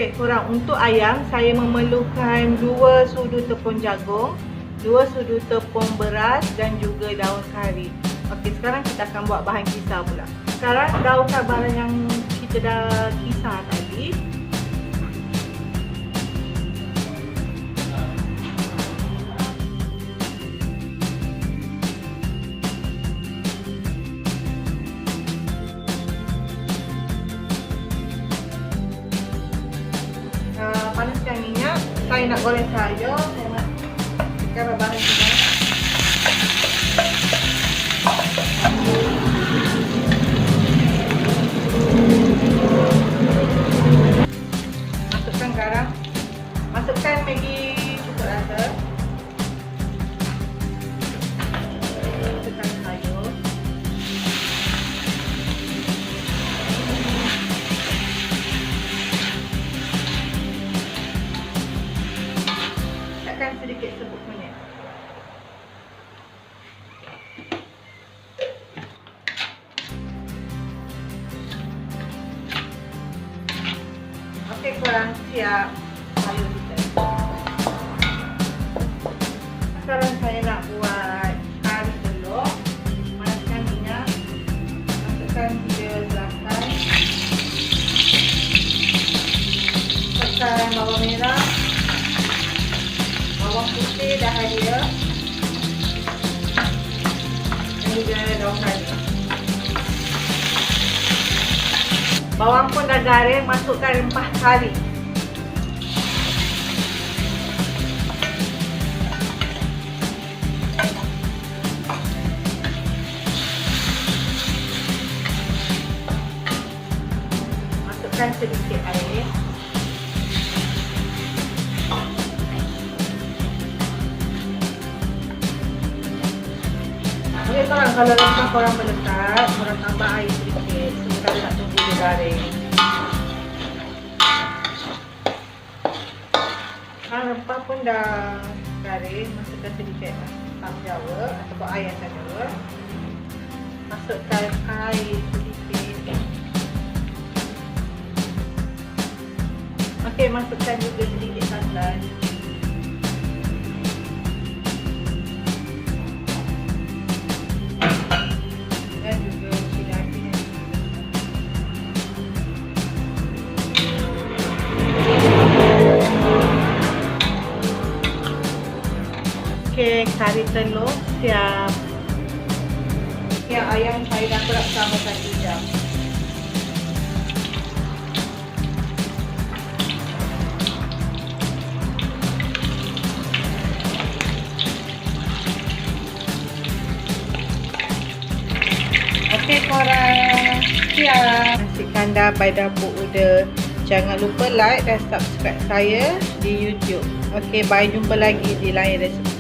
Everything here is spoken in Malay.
Okey, korang, untuk ayam saya memerlukan 2 sudu tepung jagung, 2 sudu tepung beras dan juga daun kari. Okey, sekarang kita akan buat bahan kisar pula. Sekarang daunkan barang yang kita dah kisar tadi. Panaskan minyak. Saya nak goreng sayur. Saya nak tekan bahan semua. Masukkan garam. Masukkan Maggi cukup rasa. Masukkan sayur. Letakkan sedikit serbuk kunyit. Okey, korang siap sayur kita. Sekarang saya nak buat kari telur. Panaskan minyak. Masukkan 3 gelasan. Masukkan bawang merah, bawang putih dah ada, dan juga daun kari. Bawang pun dah garing, masukkan rempah kari. Masukkan sedikit air. Okey korang, kalau rempah korang melekat, korang tambah air sedikit sementara nak tunggu dia garing. Kalau rempah pun dah garing, masukkan sedikit asam jawa ataupun air asam jawa. Masukkan air sedikit. Okey, masukkan juga sedikit santan. Okey, kari telur siap. Okey, ayam saya dah perap selama 1 jam. Okey korang, siap. Nasi kandar by Dapur Uda. Jangan lupa like dan subscribe saya di YouTube. Okey, bye, jumpa lagi di lain resepi.